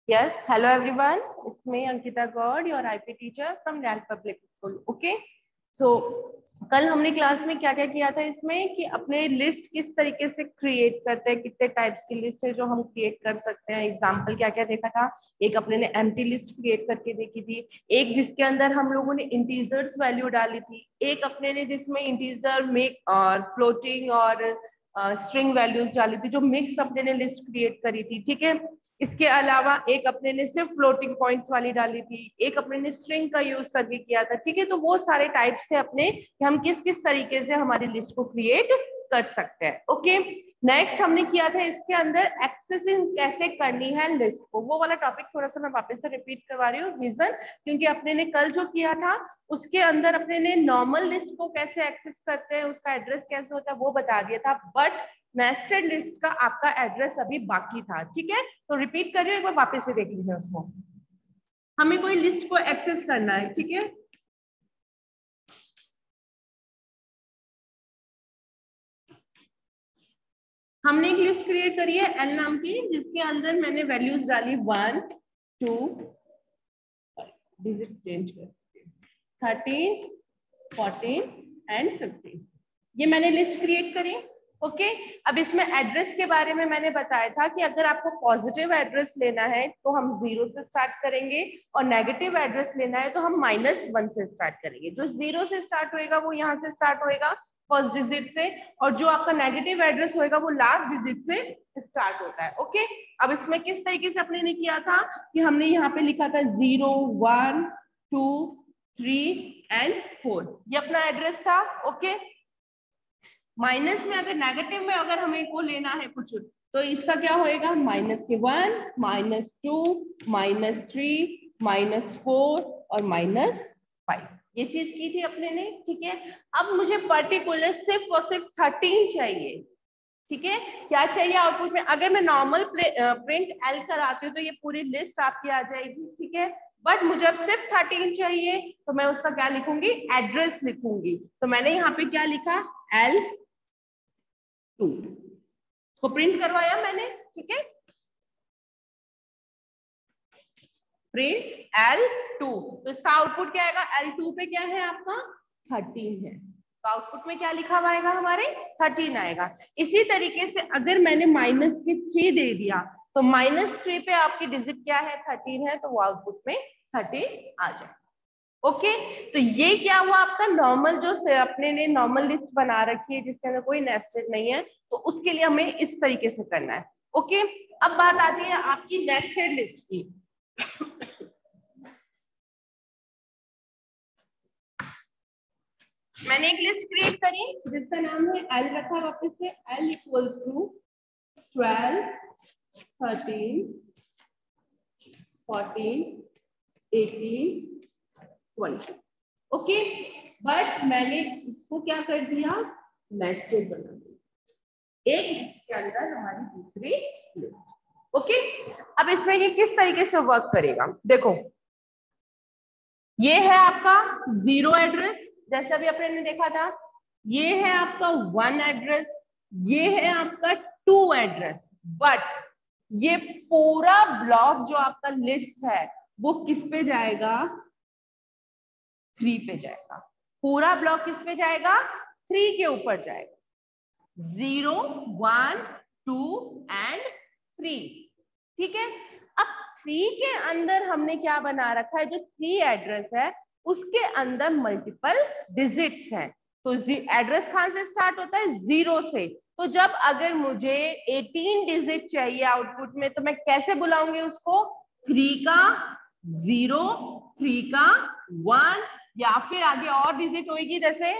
Yes, hello everyone. It's me Ankita God, your IP teacher from Real Public School. Okay. So कल हमने class में क्या क्या किया था इसमें कि अपने लिस्ट किस तरीके से क्रिएट करते हैं, कितने टाइप्स की लिस्ट है जो हम क्रिएट कर सकते हैं। एग्जाम्पल क्या क्या देखा था, एक अपने ने एम्प्टी लिस्ट क्रिएट करके देखी थी, एक जिसके अंदर हम लोगों ने इंटीजर्स वैल्यू डाली थी, एक अपने ने जिसमें इंटीजर मेक और फ्लोटिंग और स्ट्रिंग वैल्यूज डाली थी, जो मिक्स अपने ने लिस्ट क्रिएट करी थी। ठीक है, इसके अलावा एक अपने ने सिर्फ फ्लोटिंग पॉइंट्स वाली डाली थी, एक अपने ने स्ट्रिंग का यूज करके किया था। ठीक है, तो वो सारे टाइप्स थे अपने कि हम किस किस तरीके से हमारी लिस्ट को क्रिएट कर सकते हैं। ओके, नेक्स्ट हमने किया था इसके अंदर एक्सेसिंग कैसे करनी है लिस्ट को। वो वाला टॉपिक थोड़ा सा मैं वापस से रिपीट करवा रही हूँ, रीजन क्योंकि अपने ने कल जो किया था उसके अंदर अपने ने नॉर्मल लिस्ट को कैसे एक्सेस करते हैं, उसका एड्रेस कैसे होता है वो बता दिया था, बट नेस्टेड लिस्ट का आपका एड्रेस अभी बाकी था। ठीक है, तो रिपीट करिए एक बार, वापस से देख लीजिए उसको। हमें कोई लिस्ट को एक्सेस करना है। ठीक है, हमने एक लिस्ट क्रिएट करी है एल नाम की, जिसके अंदर मैंने वैल्यूज डाली 1 2 डिजिट चेंज कर 13 14 एंड 15, ये मैंने लिस्ट क्रिएट करी। ओके, अब इसमें एड्रेस के बारे में मैंने बताया था कि अगर आपको पॉजिटिव एड्रेस लेना है तो हम 0 से स्टार्ट करेंगे, और नेगेटिव एड्रेस लेना है तो हम -1 से स्टार्ट करेंगे। जो 0 से स्टार्ट होएगा वो यहाँ से स्टार्ट होएगा फर्स्ट डिजिट से, और जो आपका नेगेटिव एड्रेस होएगा वो लास्ट डिजिट से स्टार्ट होता है। ओके, अब इसमें किस तरीके से अपने ने किया था कि हमने यहाँ पे लिखा था 0 1 2 3 एंड 4, ये अपना एड्रेस था। ओके, माइनस में अगर नेगेटिव में अगर हमें को लेना है कुछ, तो इसका क्या होएगा -1 -2 -3 -4 और -5, ये चीज की थी अपने ने। ठीक है, अब मुझे पर्टिकुलर सिर्फ और सिर्फ 13 चाहिए। ठीक है, क्या चाहिए आउटपुट में, अगर मैं नॉर्मल प्रिंट एल कराती हूँ तो ये पूरी लिस्ट आपकी आ जाएगी। ठीक है, बट मुझे अब सिर्फ 13 चाहिए, तो मैं उसका क्या लिखूंगी, एड्रेस लिखूंगी। तो मैंने यहाँ पे क्या लिखा, L2, इसको प्रिंट करवाया मैंने। ठीक है, प्रिंट L2, तो इसका आउटपुट क्या आएगा, L2 पे क्या है आपका 13 है, तो आउटपुट में क्या लिखा हुआ आएगा, हमारे 13 आएगा। इसी तरीके से अगर मैंने -3 दे दिया तो -3 पे आपकी डिजिट क्या है, 13 है, तो वो आउटपुट में 13 आ जाए। ओके, तो ये क्या हुआ आपका नॉर्मल, जो अपने ने नॉर्मल लिस्ट बना रखी है जिसके अंदर कोई नेस्टेड नहीं है, तो उसके लिए हमें इस तरीके से करना है। ओके, अब बात आती है आपकी नेस्टेड लिस्ट की। मैंने एक लिस्ट क्रिएट करी जिसका नाम है एल रखा, वापस से L equals to 12 13 14 18 20। Okay, but मैंने इसको क्या कर दिया, नेस्टेड बना दिया, एक लिस्ट के अंदर हमारी दूसरी लिस्ट। ओके, अब इसमें ये किस तरीके से वर्क करेगा, देखो ये है आपका 0 एड्रेस, जैसे अभी अपने ने देखा था, ये है आपका 1 एड्रेस, ये है आपका 2 एड्रेस, बट ये पूरा ब्लॉक जो आपका लिस्ट है वो किस पे जाएगा, 3 पे जाएगा। पूरा ब्लॉक किस पे जाएगा, 3 के ऊपर जाएगा, 0 1 2 एंड 3। ठीक है, अब 3 के अंदर हमने क्या बना रखा है, जो 3 एड्रेस है उसके अंदर मल्टीपल डिजिट्स हैं, तो एड्रेस कहां से स्टार्ट होता है, 0 से। तो जब अगर मुझे 18 डिजिट चाहिए आउटपुट में, तो मैं कैसे बुलाऊंगी उसको, 3 का 0 3 का 1, या फिर आगे और डिजिट होगी, जैसे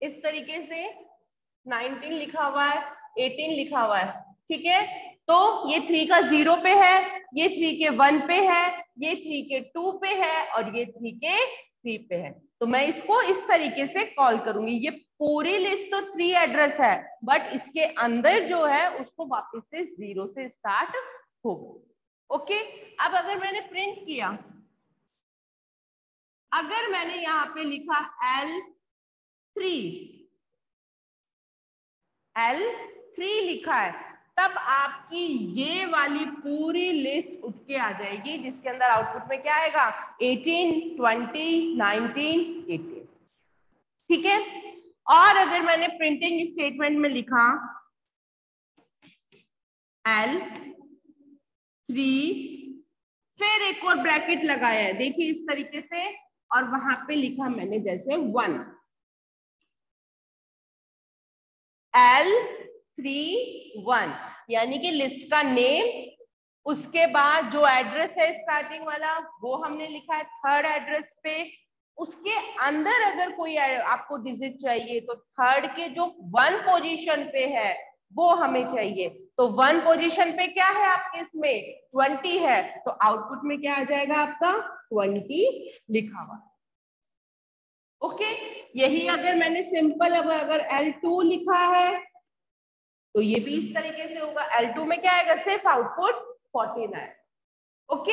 इस तरीके से 19 लिखा हुआ है, 18 लिखा हुआ है। ठीक है, तो ये 3 का 0 पे है, ये 3 के 1 पे है, ये 3 के 2 पे है, और ये 3 के 3 पे है। तो मैं इसको इस तरीके से कॉल करूंगी। ये पूरी लिस्ट तो 3 एड्रेस है, बट इसके अंदर जो है उसको वापस से 0 से स्टार्ट होगा। ओके, अब अगर मैंने प्रिंट किया, अगर मैंने यहाँ पे लिखा L3 3 लिखा है, तब आपकी ये वाली पूरी लिस्ट उठ के आ जाएगी, जिसके अंदर आउटपुट में क्या आएगा 18, 20, 19, 18। ठीक है। और अगर मैंने प्रिंटिंग स्टेटमेंट में लिखा L3, फिर एक और ब्रैकेट लगाया है, देखिए इस तरीके से, और वहां पे लिखा मैंने जैसे 1 L31, यानी कि लिस्ट का नेम, उसके बाद जो एड्रेस है स्टार्टिंग वाला वो हमने लिखा है थर्ड एड्रेस पे, उसके अंदर अगर कोई आपको डिजिट चाहिए तो थर्ड के जो 1 पोजीशन पे है वो हमें चाहिए। तो 1 पोजीशन पे क्या है आपके इसमें 20 है, तो आउटपुट में क्या आ जाएगा आपका 20 लिखा हुआ। ओके, यही अगर मैंने सिंपल अब अगर L2 लिखा है तो ये भी इस तरीके से होगा। L2 में क्या आएगा, सिर्फ आउटपुट 14 है। ओके,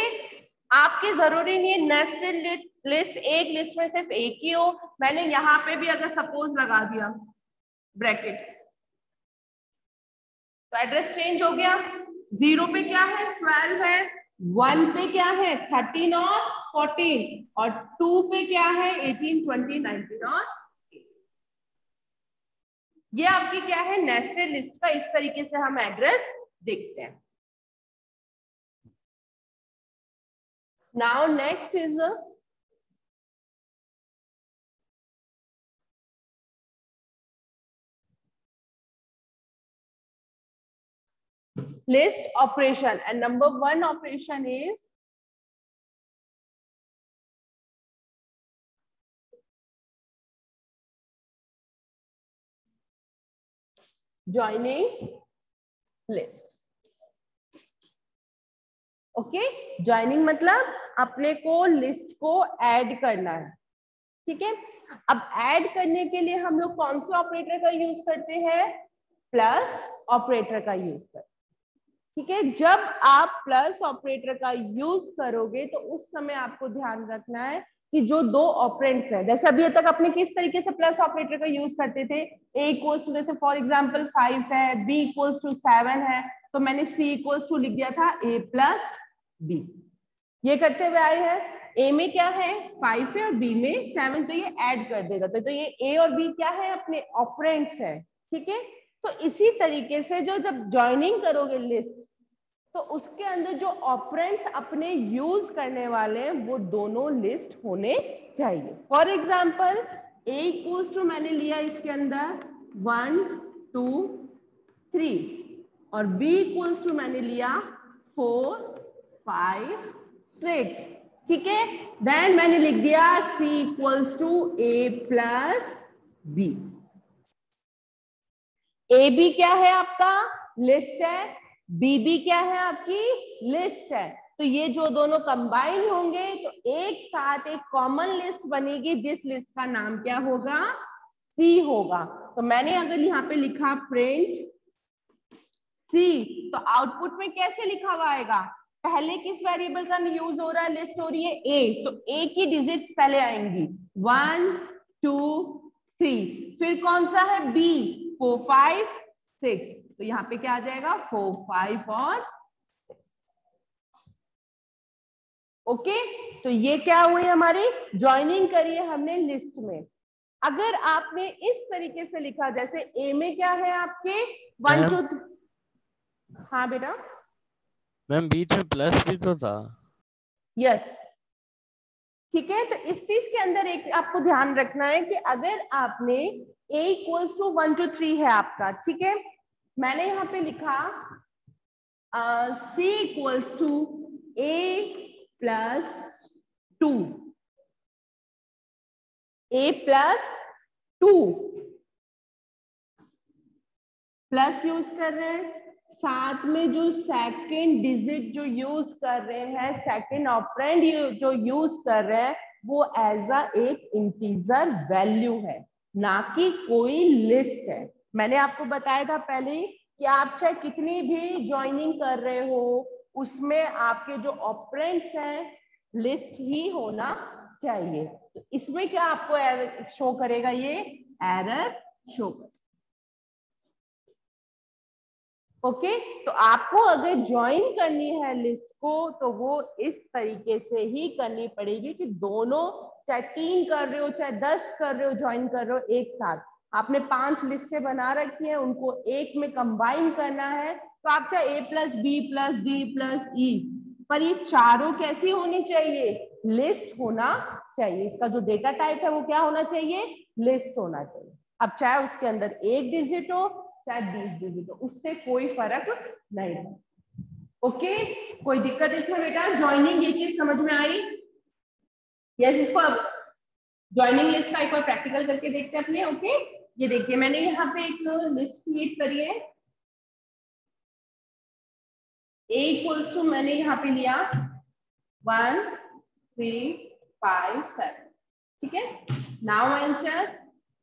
आपकी जरूरी नहीं है नेस्टेड लिस्ट एक लिस्ट में सिर्फ एक ही हो। मैंने यहां पे भी अगर सपोज लगा दिया ब्रैकेट, तो एड्रेस चेंज हो गया। 0 पे क्या है 12 है, 1 पे क्या है 13 और 14, और 2 पे क्या है 18, 20, 19 और 8। ये आपकी क्या है नेस्टेड लिस्ट का, इस तरीके से हम एड्रेस देखते हैं। Now next is list operation, and number 1 operation is joining list। Okay, joining मतलब अपने को लिस्ट को ऐड करना है। ठीक है, अब ऐड करने के लिए हम लोग कौन से ऑपरेटर का यूज करते हैं, प्लस ऑपरेटर का यूज करते हैं। ठीक है, जब आप प्लस ऑपरेटर का यूज करोगे तो उस समय आपको ध्यान रखना है कि जो दो ऑपरेंड्स है, जैसे अभी तक अपने किस तरीके से प्लस ऑपरेटर का यूज करते थे, a इक्वल्स टू जैसे फॉर एग्जांपल 5 है, b इक्वल्स टू 7 है, तो मैंने c इक्वल्स टू लिख दिया था a प्लस b। ये करते हुए आए हैं, a में क्या है 5 है और b में 7, तो ये ऐड कर देगा, तो ये a और b क्या है अपने ऑपरेंड्स है। ठीक है, तो इसी तरीके से जो जब ज्वाइनिंग करोगे लिस्ट, तो उसके अंदर जो ऑपरेंड्स अपने यूज करने वाले हैं वो दोनों लिस्ट होने चाहिए। For example a equals to मैंने लिया इसके अंदर 1 2 3, और b इक्वल्स टू मैंने लिया 4 5 6। ठीक है, देन मैंने लिख दिया c equals to a plus b। A B क्या है आपका लिस्ट है, बीबी क्या है आपकी लिस्ट है, तो ये जो दोनों कंबाइन होंगे तो एक साथ एक कॉमन लिस्ट बनेगी, जिस लिस्ट का नाम क्या होगा सी होगा। तो मैंने अगर यहाँ पे लिखा प्रिंट सी, तो आउटपुट में कैसे लिखा हुआ आएगा, पहले किस वेरिएबल का यूज हो रहा है, लिस्ट हो रही है ए, तो ए की डिजिट्स पहले आएंगी 1 2 3, फिर कौन सा है बी 4 5 6, तो यहाँ पे क्या आ जाएगा 4 5 और ओके। तो ये क्या हुई हमारी ज्वाइनिंग करी है हमने लिस्ट में। अगर आपने इस तरीके से लिखा, जैसे ए में क्या है आपके 1 2 हाँ बेटा मैम बीच में प्लस भी तो था। यस, ठीक है, तो इस चीज के अंदर एक आपको ध्यान रखना है कि अगर आपने a इक्वल्स टू 1 2 3 है आपका, ठीक है, मैंने यहाँ पे लिखा c equals to a plus 2, a plus 2 plus use कर रहे हैं, साथ में जो सेकंड डिजिट जो यूज कर रहे हैं, सेकंड ऑपरेंड जो यूज कर रहे हैं वो एज अ एक इंटीजर वैल्यू है, ना कि कोई लिस्ट है। मैंने आपको बताया था पहले ही कि आप चाहे कितनी भी ज्वाइनिंग कर रहे हो उसमें आपके जो ऑपरेंड्स हैं लिस्ट ही होना चाहिए। तो इसमें क्या आपको एरर शो करेगा, ये एरर शो करेगा। ओके तो आपको अगर ज्वाइन करनी है लिस्ट को तो वो इस तरीके से ही करनी पड़ेगी कि दोनों, चाहे 3 कर रहे हो चाहे 10 कर रहे हो, ज्वाइन कर रहे हो एक साथ। आपने 5 लिस्टें बना रखी हैं, उनको एक में कंबाइन करना है, तो आप चाहे A plus B plus D plus E, पर ये चारों कैसी होनी चाहिए, लिस्ट होना चाहिए। इसका जो डेटा टाइप है वो क्या होना चाहिए, लिस्ट होना चाहिए। अब चाहे उसके अंदर 1 डिजिट हो चाहे 20 डिजिट हो, उससे कोई फर्क नहीं है। ओके कोई दिक्कत इसमें बेटा, ज्वाइनिंग ये चीज समझ में आई? यस इसको अब ज्वाइनिंग लिस्ट का एक बार प्रैक्टिकल करके देखते हैं अपने। ओके ये देखिए मैंने यहाँ पे एक लिस्ट क्रिएट करी है, ए इक्वल्स टू मैंने यहाँ पे लिया 1 3 5 7, ठीक है। Now enter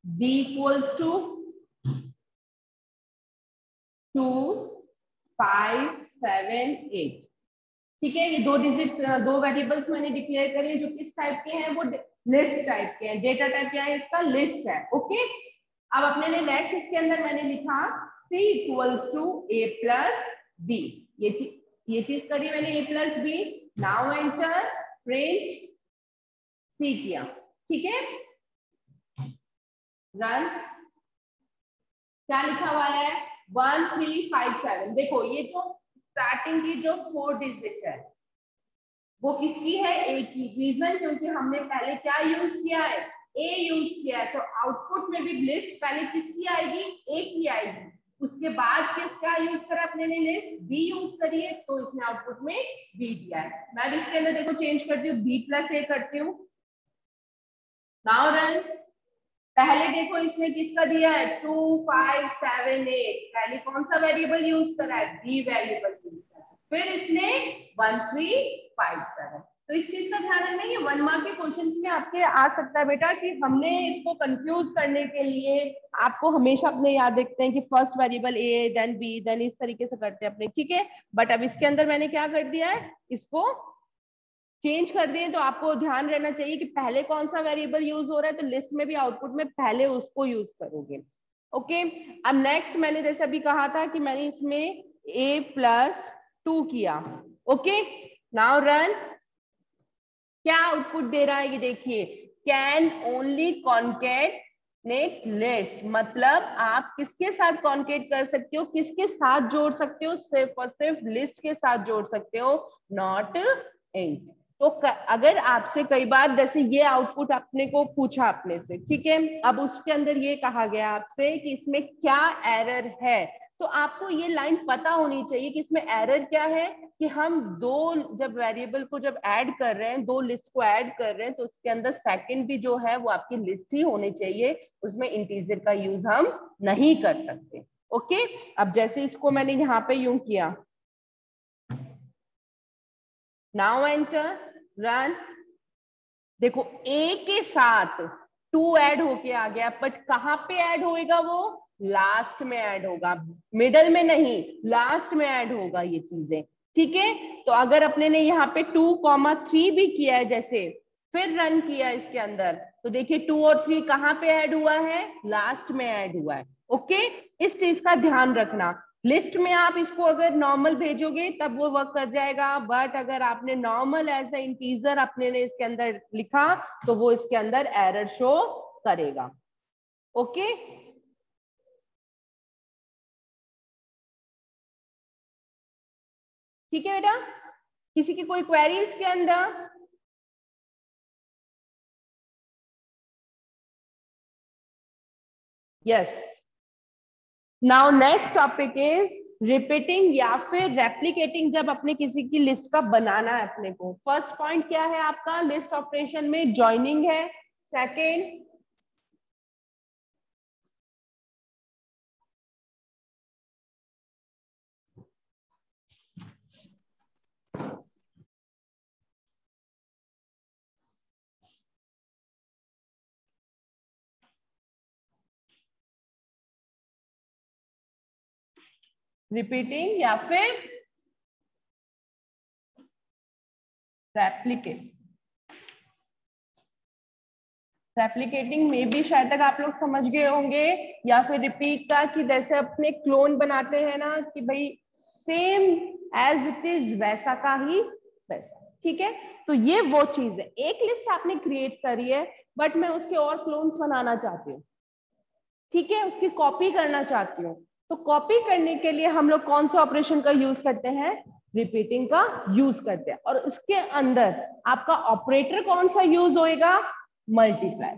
b equals to 2 5 7 8, ठीक है। ये 2 डिजिट 2 वेरिएबल्स मैंने डिक्लेयर करे जो किस टाइप के हैं, वो लिस्ट टाइप के हैं। डेटा टाइप क्या है इसका, लिस्ट है। ओके अब अपने ने नेक्स्ट इसके अंदर मैंने लिखा c equals to a plus b, ये चीज करी मैंने a plus b. Now enter print c किया, ठीक है। रन, क्या लिखा हुआ है 1 3 5 7। देखो ये जो स्टार्टिंग की जो 4 डिजिट है वो किसकी है, ए की। रीजन क्योंकि हमने पहले क्या यूज किया है, ए यूज किया है, तो आउटपुट में भी लिस्ट पहले किसकी आएगी, ए की आएगी। उसके बाद क्या यूज करा अपने ने, लिस्ट बी यूज करी है, तो इसने आउटपुट में बी दिया है। मैं भी इसके अंदर देखो चेंज करती हूँ, बी प्लस ए करती हूँ। नाउ रन, पहले देखो इसने किसका दिया है 2 5 7 8, पहले कौन सा वेरिएबल यूज करा है, बी वेरिएबल यूज करा है। फिर इसने 1 3 5 7। तो इस चीज का ध्यान रखना, ये 1 मार्क के क्वेश्चंस में आपके आ सकता है बेटा कि हमने इसको कंफ्यूज करने के लिए आपको हमेशा अपने याद रखते हैं कि first variable A then B then इस तरीके से करते हैं अपने, ठीक है। बट अब इसके अंदर मैंने क्या कर दिया है, इसको चेंज कर दिए, तो आपको ध्यान रहना चाहिए कि पहले कौन सा वेरिएबल यूज हो रहा है, तो लिस्ट में भी आउटपुट में पहले उसको यूज करोगे। ओके अब नेक्स्ट मैंने जैसे अभी कहा था कि मैंने इसमें a प्लस 2 किया। ओके नाउ रन, क्या आउटपुट दे रहा है ये देखिए, कैन ओनली कॉन्केटनेट लिस्ट, मतलब आप किसके साथ कॉन्केट कर सकते हो, किसके साथ जोड़ सकते हो, सिर्फ और सिर्फ लिस्ट के साथ जोड़ सकते हो, नॉट इंट। तो अगर आपसे कई बार जैसे ये आउटपुट अपने को पूछा अपने से, ठीक है, अब उसके अंदर ये कहा गया आपसे कि इसमें क्या एरर है, तो आपको ये लाइन पता होनी चाहिए कि इसमें एरर क्या है, कि हम दो जब वेरिएबल को जब ऐड कर रहे हैं, दो लिस्ट को ऐड कर रहे हैं, तो उसके अंदर सेकंड भी जो है वो आपकी लिस्ट ही होनी चाहिए, उसमें इंटीजर का यूज हम नहीं कर सकते। ओके अब जैसे इसको मैंने यहाँ पे यूं किया, नाउ एंटर रन, देखो ए के साथ 2 ऐड होके आ गया, बट कहां पे ऐड होएगा, वो लास्ट में ऐड होगा, मिडल में नहीं, लास्ट में ऐड होगा ये चीजें, ठीक है। तो अगर अपने ने यहाँ पे 2,3 भी किया है जैसे, फिर रन किया इसके अंदर, तो देखिए 2 और 3 कहाँ पे ऐड हुआ है, लास्ट में ऐड हुआ है। ओके इस चीज का ध्यान रखना, लिस्ट में आप इसको अगर नॉर्मल भेजोगे तब वो वर्क कर जाएगा, बट अगर आपने नॉर्मल एज ए इंटीजर अपने ने इसके अंदर लिखा तो वो इसके अंदर एरर शो करेगा। ओके ठीक है बेटा, किसी की कोई क्वेरी इसके अंदर? Yes now next topic is repeating या फिर रेप्लिकेटिंग, जब अपने किसी की लिस्ट का बनाना है अपने को। फर्स्ट पॉइंट क्या है आपका लिस्ट ऑपरेशन में, ज्वाइनिंग है। सेकेंड रिपीटिंग या फिर रेप्लिकेट। रेप्लिकेटिंग में भी शायद तक आप लोग समझ गए होंगे, या फिर रिपीट का कि जैसे अपने क्लोन बनाते हैं ना कि भाई सेम एज इट इज वैसा का ही वैसा, ठीक है। तो ये वो चीज है, एक लिस्ट आपने क्रिएट करी है बट मैं उसके और क्लोन्स बनाना चाहती हूँ, ठीक है, उसकी कॉपी करना चाहती हूँ। तो कॉपी करने के लिए हम लोग कौन सा ऑपरेशन का यूज करते हैं, रिपीटिंग का यूज करते हैं। और इसके अंदर आपका ऑपरेटर कौन सा यूज होएगा, मल्टीप्लाई।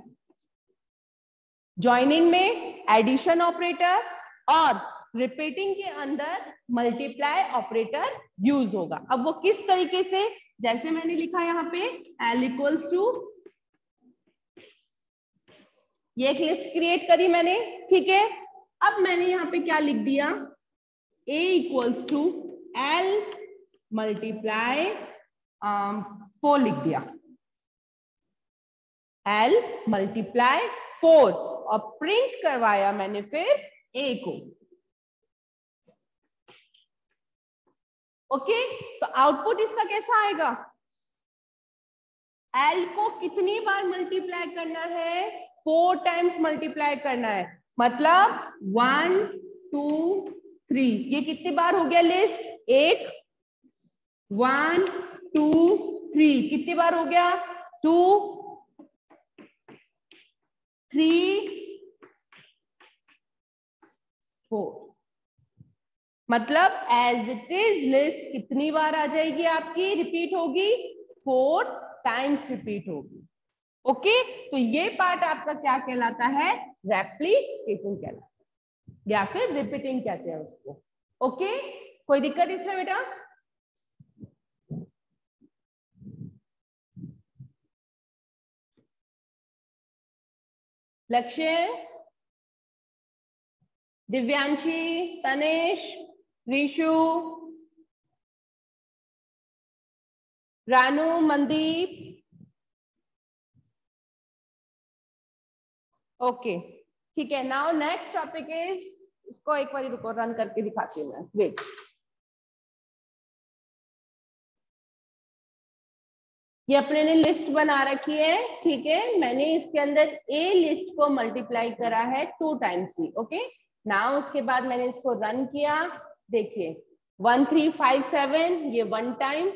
ज्वाइनिंग में एडिशन ऑपरेटर और रिपीटिंग के अंदर मल्टीप्लाई ऑपरेटर यूज होगा। अब वो किस तरीके से, जैसे मैंने लिखा यहाँ पे L इक्वल्स टू, ये एक लिस्ट क्रिएट करी मैंने, ठीक है। अब मैंने यहाँ पे क्या लिख दिया, A equals to L multiply 4 लिख दिया, L मल्टीप्लाई 4, और प्रिंट करवाया मैंने फिर A को। ओके, तो आउटपुट इसका कैसा आएगा, L को कितनी बार मल्टीप्लाई करना है, 4 टाइम्स मल्टीप्लाई करना है, मतलब 1 2 3, ये कितनी बार हो गया लिस्ट, एक 1 2 3, कितनी बार हो गया, 2 3 4, मतलब एज इट इज लिस्ट कितनी बार आ जाएगी आपकी, रिपीट होगी, 4 टाइम्स रिपीट होगी। ओके, तो ये पार्ट आपका क्या कहलाता है, रेप्लिकेटिंग कहलाता है, या फिर रिपीटिंग कहते हैं उसको। ओके, कोई दिक्कत इसमें बेटा, लक्ष्य, दिव्यांशी, तनेश, ऋषु, रानू, मनदीप, ओके ठीक है। नाउ नेक्स्ट टॉपिक इज, इसको एक बार रुको रन करके दिखाती हूँ मैं, वेट। ये अपने ने लिस्ट बना रखी है, ठीक है, मैंने इसके अंदर ए लिस्ट को मल्टीप्लाई करा है 2 टाइम्स ही। ओके, नाउ उसके बाद मैंने इसको रन किया, देखिए 1357 ये 1 टाइम,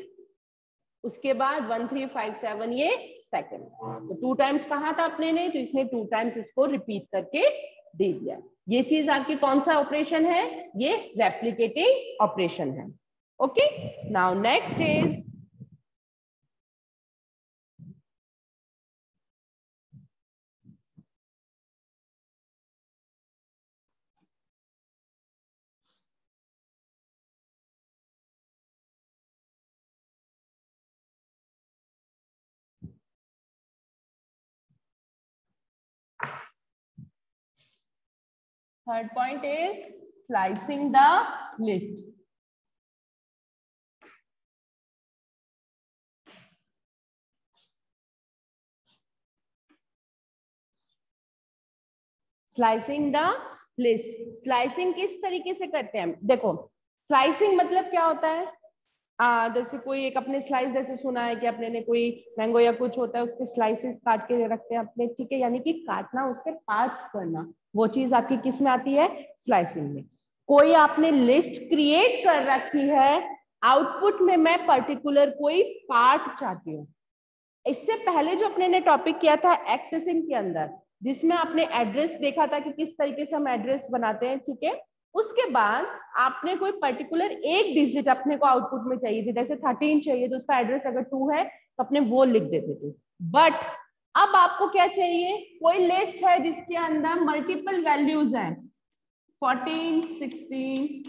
उसके बाद 1357 ये सेकंड, तो 2 टाइम्स कहा था अपने ने, तो इसने 2 टाइम्स इसको रिपीट करके दे दिया। ये चीज आपकी कौन सा ऑपरेशन है, ये रेप्लिकेटिंग ऑपरेशन है। Okay, now next is, third point is slicing the list. Slicing the list, slicing किस तरीके से करते हैं, देखो स्लाइसिंग मतलब क्या होता है, जैसे कोई एक अपने स्लाइस, जैसे सुना है कि अपने ने कोई मैंगो या कुछ होता है उसके स्लाइसेस काट के रखते हैं अपने, ठीक है, यानी कि काटना, उसके पार्ट्स करना, वो चीज आपकी किस में आती है, स्लाइसिंग में। कोई आपने लिस्ट क्रिएट कर रखी है, आउटपुट में मैं पर्टिकुलर कोई पार्ट चाहती हूँ। इससे पहले जो अपने ने टॉपिक किया था एक्सेसिंग के अंदर, जिसमें आपने एड्रेस देखा था कि किस तरीके से हम एड्रेस बनाते हैं, ठीक है, उसके बाद आपने कोई पर्टिकुलर एक डिजिट अपने को आउटपुट में चाहिए थी, जैसे 13 चाहिए तो उसका एड्रेस अगर 2 है तो अपने वो लिख देते थे। बट अब आपको क्या चाहिए, कोई लिस्ट है जिसके अंदर मल्टीपल वैल्यूज हैं, 14 16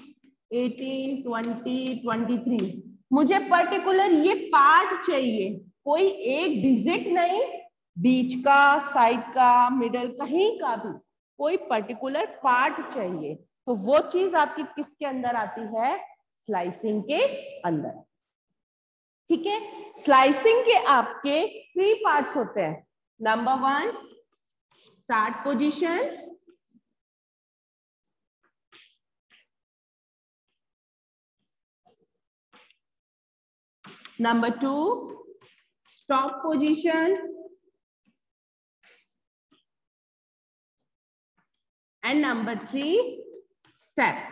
18 20 23, मुझे पर्टिकुलर ये पार्ट चाहिए, कोई एक डिजिट नहीं, बीच का, साइड का, मिडल, कहीं का भी कोई पर्टिकुलर पार्ट चाहिए, तो वो चीज आपकी किसके अंदर आती है, स्लाइसिंग के अंदर। ठीक है, स्लाइसिंग के आपके 3 पार्ट्स होते हैं। Number 1 start position, number 2 stop position, and number 3 step.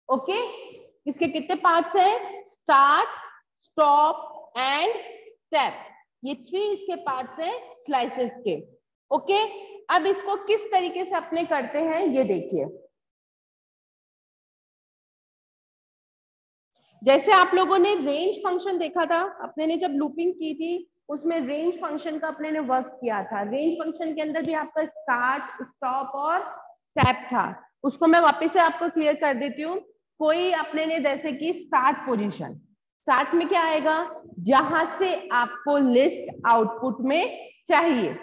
Okay, इसके कितने पार्ट्स हैं? Start, stop and step. ये 3 इसके पार्ट्स हैं स्लाइसेस के। ओके, अब इसको किस तरीके से अपने करते हैं ये देखिए। जैसे आप लोगों ने रेंज फंक्शन देखा था, अपने ने जब लूपिंग की थी उसमें रेंज फंक्शन का अपने ने वर्क किया था। रेंज फंक्शन के अंदर भी आपका स्टार्ट, स्टॉप और स्टेप था। उसको मैं वापस से आपको क्लियर कर देती हूँ। कोई अपने ने जैसे कि स्टार्ट पोजीशन, स्टार्ट में क्या आएगा? जहां से आपको लिस्ट आउटपुट में चाहिए,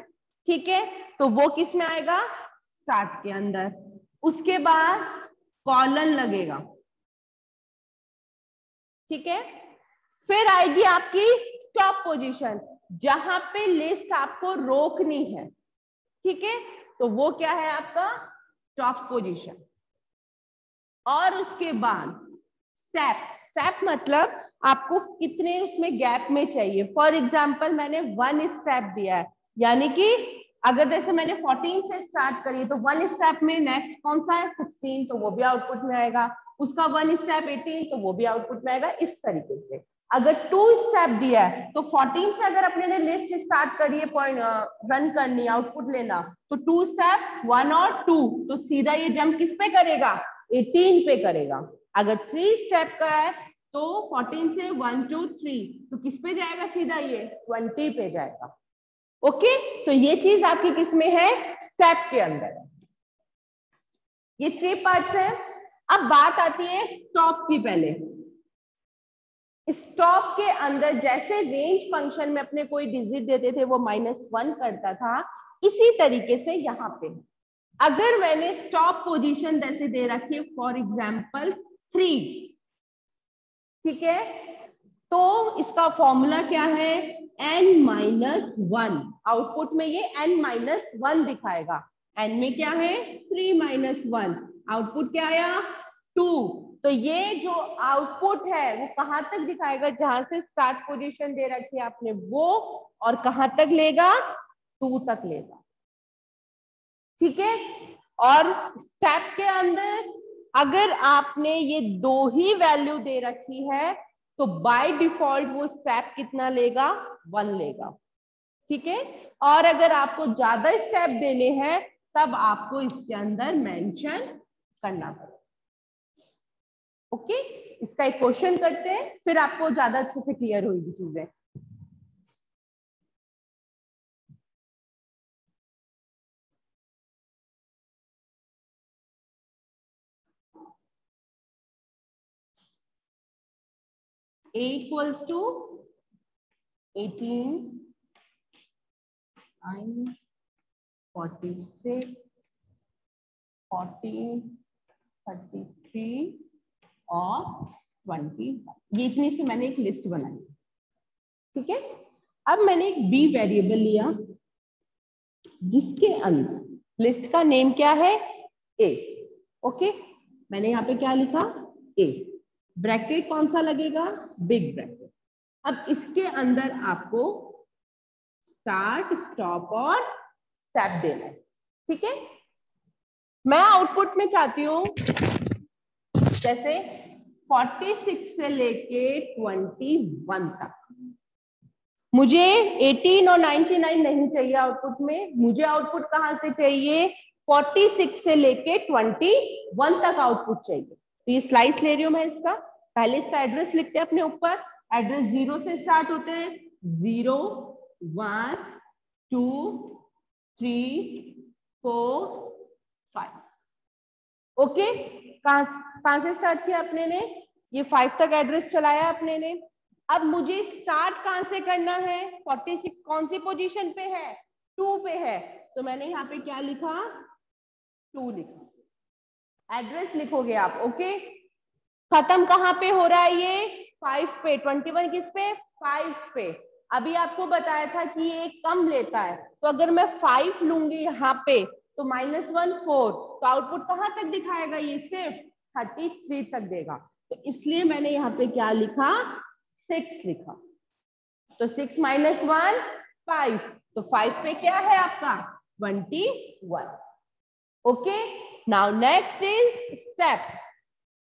ठीक है, तो वो किस में आएगा? स्टार्ट के अंदर। उसके बाद कॉलन लगेगा, ठीक है। फिर आएगी आपकी स्टॉप पोजीशन, जहां पे लिस्ट आपको रोकनी है, ठीक है, तो वो क्या है आपका? Stop position. और उसके बाद स्टेप। स्टेप मतलब आपको कितने उसमें गैप में चाहिए। फॉर एग्जाम्पल मैंने 1 स्टेप दिया है, यानी कि अगर जैसे मैंने 14 से स्टार्ट करी तो 1 स्टेप में नेक्स्ट कौन सा है? 16, तो वो भी आउटपुट में आएगा। उसका 1 स्टेप 18, तो वो भी आउटपुट में आएगा। इस तरीके से अगर 2 स्टेप दिया है तो 14 से अगर अपने ने लिस्ट स्टार्ट करी है, पॉइंट रन करनी, आउटपुट लेना, तो 2 स्टेप 1 और 2, तो सीधा ये जंप किस पे करेगा? 18 पे करेगा। अगर 3 स्टेप का है तो 14 से 1 2 3, तो किस पे जाएगा? सीधा ये 20 पे जाएगा। ओके, तो ये चीज आपकी किस में है? स्टेप के अंदर। ये 3 पार्ट्स है। अब बात आती है स्टॉप की। पहले स्टॉप के अंदर जैसे रेंज फंक्शन में अपने कोई डिजिट देते थे वो -1 करता था, इसी तरीके से यहाँ पे अगर मैंने स्टॉप पोजीशन जैसे दे रखी है, फॉर एग्जाम्पल 3, ठीक है, तो इसका फॉर्मूला क्या है? n-1। आउटपुट में ये n-1 दिखाएगा। n में क्या है? 3 - 1। आउटपुट क्या आया? 2। तो ये जो आउटपुट है वो कहां तक दिखाएगा? जहां से स्टार्ट पोजीशन दे रखी है आपने वो, और कहां तक लेगा? 2 तक लेगा, ठीक है। और स्टेप के अंदर अगर आपने ये 2 ही वैल्यू दे रखी है तो बाय डिफॉल्ट वो स्टेप कितना लेगा? 1 लेगा, ठीक है। और अगर आपको ज्यादा स्टेप देने हैं तब आपको इसके अंदर मेंशन करना पड़ेगा। ओके, इसका एक क्वेश्चन करते हैं, फिर आपको ज्यादा अच्छे से क्लियर होगी चीजें। A equals to 18, 9, 46, 40, 33 और 21। ये इतनी सी मैंने एक लिस्ट बनाई, ठीक है। अब मैंने एक बी वेरिएबल लिया जिसके अंदर लिस्ट का नेम क्या है? ए। ओके, मैंने यहाँ पे क्या लिखा? ए। ब्रैकेट कौन सा लगेगा? Big bracket. अब इसके अंदर आपको स्टार्ट, स्टॉप और स्टेप देना है, ठीक है। मैं आउटपुट में चाहती हूं जैसे 46 से लेके 21 तक। मुझे 18 और 99 नहीं चाहिए आउटपुट में। मुझे आउटपुट कहां से चाहिए? 46 से लेके 21 तक आउटपुट चाहिए। तो ये स्लाइस ले रही हूं मैं इसका। पहले इसका एड्रेस लिखते हैं अपने ऊपर। एड्रेस 0 से स्टार्ट होते हैं। 0 1 2 3 4 5। ओके, कहां से स्टार्ट किया अपने ने? ये 5 तक एड्रेस चलाया अपने ने। अब मुझे स्टार्ट कहां से करना है? 46 कौन सी पोजीशन पे है? 2 पे है, तो मैंने यहाँ पे क्या लिखा? 2 लिखा। एड्रेस लिखोगे आप। ओके, खत्म कहां पे हो रहा है? ये 5 पे। 21 किस पे? 5 पे। अभी आपको बताया था कि ये कम लेता है, तो अगर मैं 5 लूंगी यहाँ पे तो -1 4, तो आउटपुट कहां तक दिखाएगा? ये सिर्फ 33 तक देगा। तो इसलिए मैंने यहाँ पे क्या लिखा? 6 लिखा। तो 6 - 1 5, तो 5 पे क्या है आपका 21। Okay, now next is step.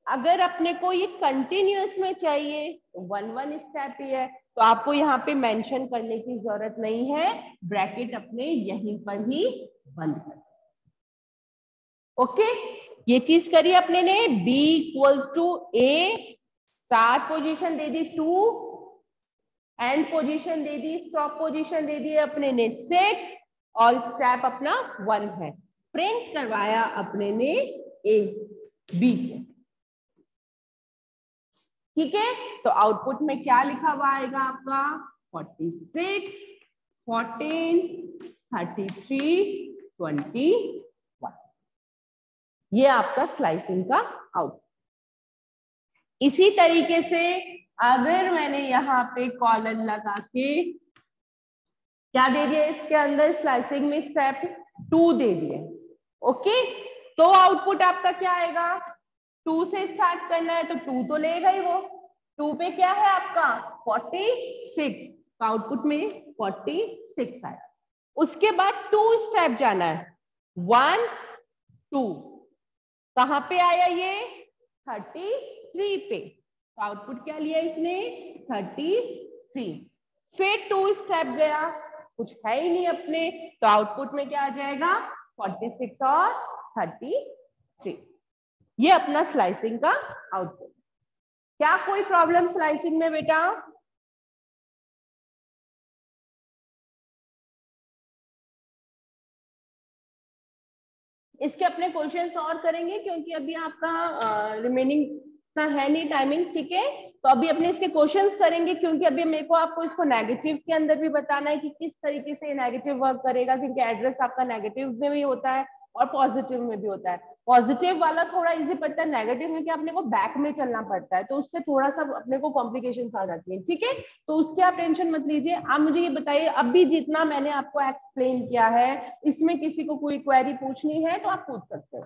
अगर अपने को ये कंटिन्यूअस में चाहिए तो 1 स्टेप ही है, तो आपको यहाँ पे मेंशन करने की जरूरत नहीं है, ब्रैकेट अपने यहीं पर ही बंद कर। ओके, ये चीज करी अपने ने। b equals to a, start position दे दी 2, एंड पोजीशन दे दी, स्टॉप पोजीशन दे दी अपने ने 6, और स्टेप अपना 1 है। प्रिंट करवाया अपने ने a b को। ठीक है, तो आउटपुट में क्या लिखा हुआ आएगा आपका 46, 14, 33, 21। ये आपका स्लाइसिंग का आउटपुट। इसी तरीके से अगर मैंने यहाँ पे कॉलन लगा के क्या दे दिया इसके अंदर, स्लाइसिंग में स्टेप 2 दे दिए, ओके, तो आउटपुट आपका क्या आएगा, 2 से स्टार्ट करना है तो 2 तो लेगा ही वो। 2 पे क्या है आपका 46, तो आउटपुट में 46 आया। उसके बाद 2 स्टेप जाना है, 1 2, कहां पे आया ये 33 पे, तो आउटपुट क्या लिया इसने 33। फिर 2 स्टेप गया, कुछ है ही नहीं अपने, तो आउटपुट में क्या आ जाएगा 46 और 33। ये अपना स्लाइसिंग का आउटपुट। क्या कोई प्रॉब्लम स्लाइसिंग में बेटा? इसके अपने क्वेश्चंस और करेंगे क्योंकि अभी आपका रिमेनिंग का है नहीं टाइमिंग, ठीक है, तो अभी अपने इसके क्वेश्चंस करेंगे क्योंकि अभी मेरे को आपको इसको नेगेटिव के अंदर भी बताना है कि किस तरीके से नेगेटिव वर्क करेगा, क्योंकि एड्रेस आपका नेगेटिव में भी होता है और पॉजिटिव में भी होता है। पॉजिटिव वाला थोड़ा इजी पड़ता है, नेगेटिव में क्या अपने को बैक में चलना पड़ता है, तो उससे थोड़ा सा अपने को कॉम्प्लिकेशंस आ जाती हैं, ठीक है, तो उसकी आप टेंशन मत लीजिए। आप मुझे ये बताइए, अभी जितना मैंने आपको एक्सप्लेन किया है इसमें किसी को कोई क्वेरी पूछनी है तो आप पूछ सकते हो।